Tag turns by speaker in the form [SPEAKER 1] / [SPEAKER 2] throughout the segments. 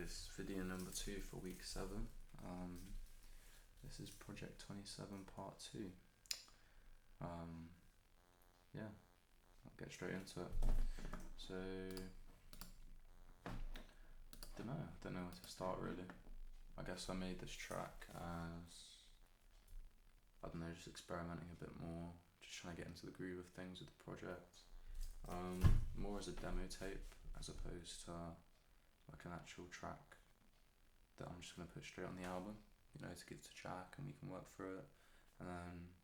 [SPEAKER 1] is video number 2 for week 7. This is Project 27 part 2. Yeah, I'll get straight into it. So, don't know where to start really. I guess I made this track as, I don't know, just experimenting a bit more, just trying to get into the groove of things with the project. More as a demo tape as opposed to like an actual track that I'm just going to put straight on the album, to give to Jack and we can work through it. And then,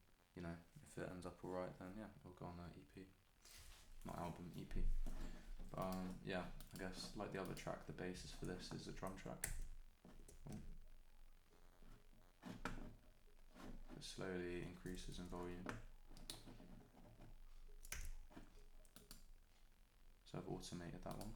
[SPEAKER 1] if it ends up alright, then yeah, it'll go on the EP. Not album, EP. But yeah, I guess like the other track, the basis for this is a drum track. It slowly increases in volume. So I've automated that one.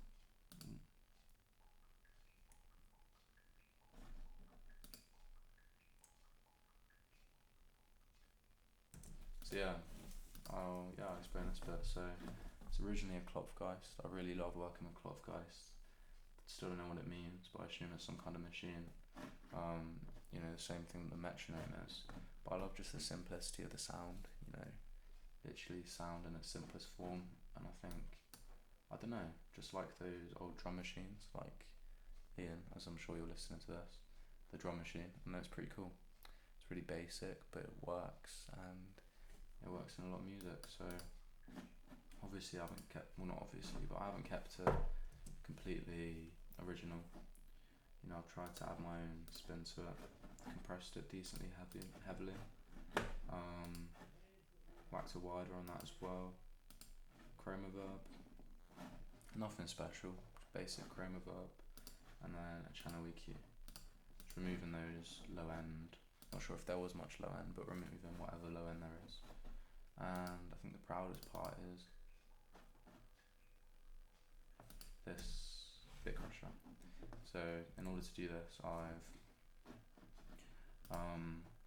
[SPEAKER 1] So yeah, I'll explain this bit. So it's originally a Klopfgeist. I really love working with Klopfgeist. Still don't know what it means, but I assume it's some kind of machine. The same thing that the metronome is. But I love just the simplicity of the sound, literally sound in its simplest form. And I think, I don't know, just like those old drum machines, like Ian, as I'm sure you're listening to this, the drum machine, and that's pretty cool. It's really basic, but it works, and it works in a lot of music. So obviously I haven't kept, well not obviously, but I haven't kept it completely original. I've tried to add my own spin to it, compressed it decently heavily, whacked a wider on that as well, chroma verb, nothing special, just basic chroma verb, and then a channel EQ, just removing those low end, not sure if there was much low end, but removing whatever low end there is. And I think the proudest part is this bit crusher. So in order to do this, I've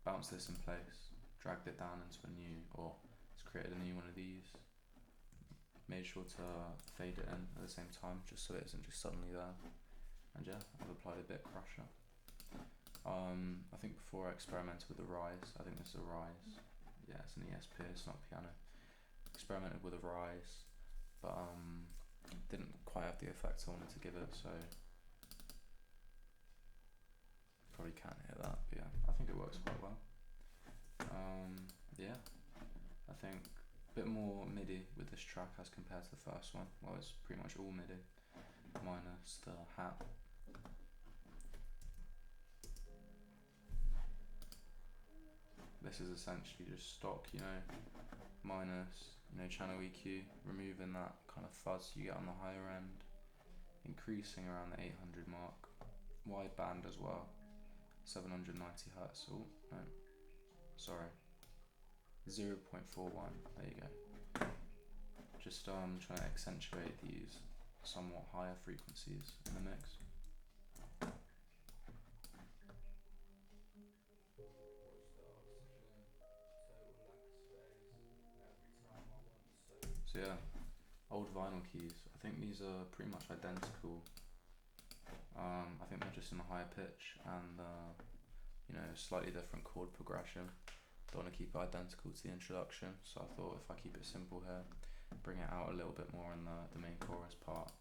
[SPEAKER 1] bounced this in place, dragged it down into just created a new one of these, made sure to fade it in at the same time just so it isn't just suddenly there, and yeah, I've applied a bit crusher. I think before I experimented with the rise, I think this is a rise, yeah, it's an ESP, it's not piano. Experimented with a rise, but didn't quite have the effect I wanted to give it, so probably can't hear that, but yeah, I think it works quite well. Yeah, I think a bit more MIDI with this track as compared to the first one. Well, it's pretty much all MIDI, minus the hat. This is essentially just stock, minus, channel EQ, removing that kind of fuzz you get on the higher end, increasing around the 800 mark, wide band as well, 790 hertz, 0.41, there you go. Just trying to accentuate these somewhat higher frequencies in the mix. So yeah, old vinyl keys, I think these are pretty much identical. I think they're just in a higher pitch and slightly different chord progression. Don't want to keep it identical to the introduction, so I thought if I keep it simple here, bring it out a little bit more in the main chorus part,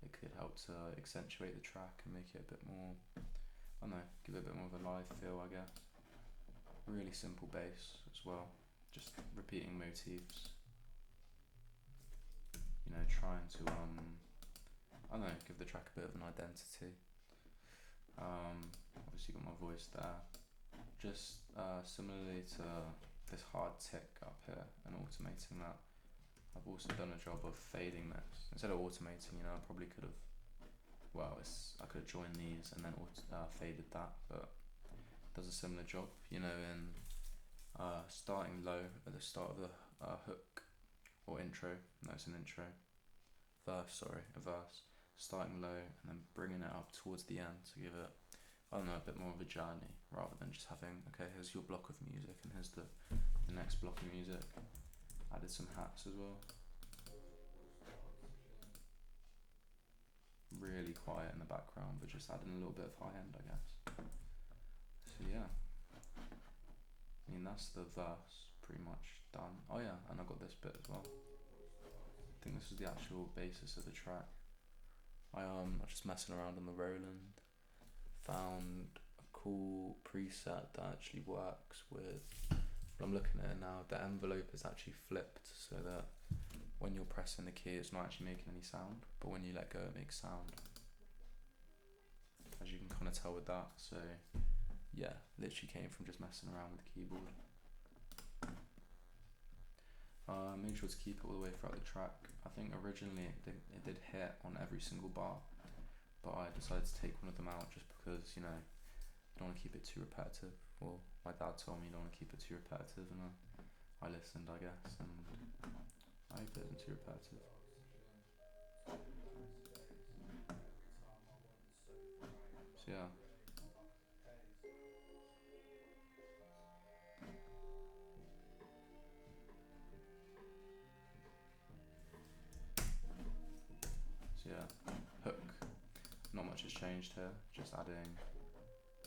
[SPEAKER 1] it could help to accentuate the track and make it a bit more, I don't know, give it a bit more of a live feel, I guess. Really simple bass as well, just repeating motifs, trying to I don't know, give the track a bit of an identity. Obviously got my voice there. Just similarly to this hard tick up here and automating that, I've also done a job of fading this. Instead of automating, I probably could have, I could have joined these and then faded that, but it does a similar job, in starting low at the start of the hook or intro. No, it's an intro. A verse. Starting low and then bringing it up towards the end to give it, I don't know, a bit more of a journey rather than just having, okay, here's your block of music and here's the next block of music. Added some hats as well. really quiet in the background, but just adding a little bit of high end, I guess. So yeah, I mean that's the verse pretty much done. Oh yeah, and I got this bit as well. I think this is the actual basis of the track. I was just messing around on the Roland, found a cool preset that actually works with. I'm looking at it now. The envelope is actually flipped so that when you're pressing the key, it's not actually making any sound, but when you let go, it makes sound. As you can kind of tell with that. So yeah, literally came from just messing around with the keyboard. Make sure to keep it all the way throughout the track. I think originally it did hit on every single bar, but I decided to take one of them out just because, you know, you don't want to keep it too repetitive. Well, my dad told me you don't want to keep it too repetitive, and I listened, I guess, and I hope it isn't too repetitive. So yeah. So yeah, hook. Not much has changed here, just adding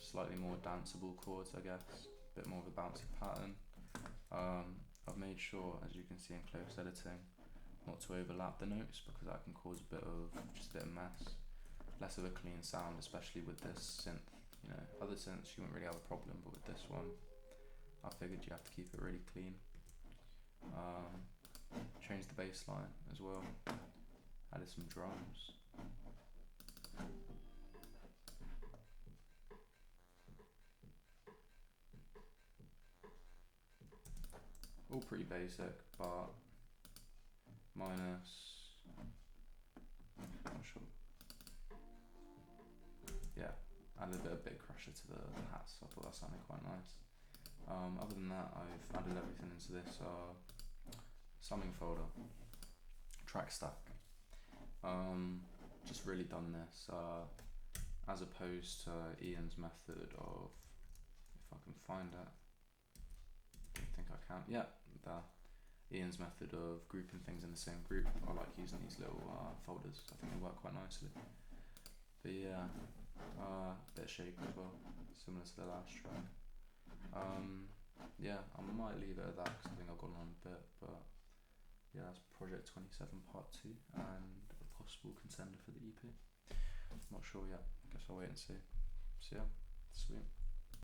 [SPEAKER 1] slightly more danceable chords, I guess. A bit more of a bouncy pattern. I've made sure, as you can see in close editing, not to overlap the notes because that can cause a bit of mess. Less of a clean sound, especially with this synth. You know, other synths you wouldn't really have a problem, but with this one, I figured you have to keep it really clean. Changed the bass line as well. Added some drums. All pretty basic, but minus, not sure. Yeah, added a bit of Bit Crusher to the hats, so I thought that sounded quite nice. Other than that, I've added everything into this summing folder, track stack. Just really done this as opposed to Ian's method of, if I can find it, I don't think I can. Yeah, Ian's method of grouping things in the same group. I like using these little folders. I think they work quite nicely. But yeah, bit of shape as well, similar to the last track. Yeah, I might leave it at that because I think I've gone on a bit. But yeah, that's Project 27 Part 2 and a possible contender for the EP. I'm not sure yet. I guess I'll wait and see. So yeah, sweet.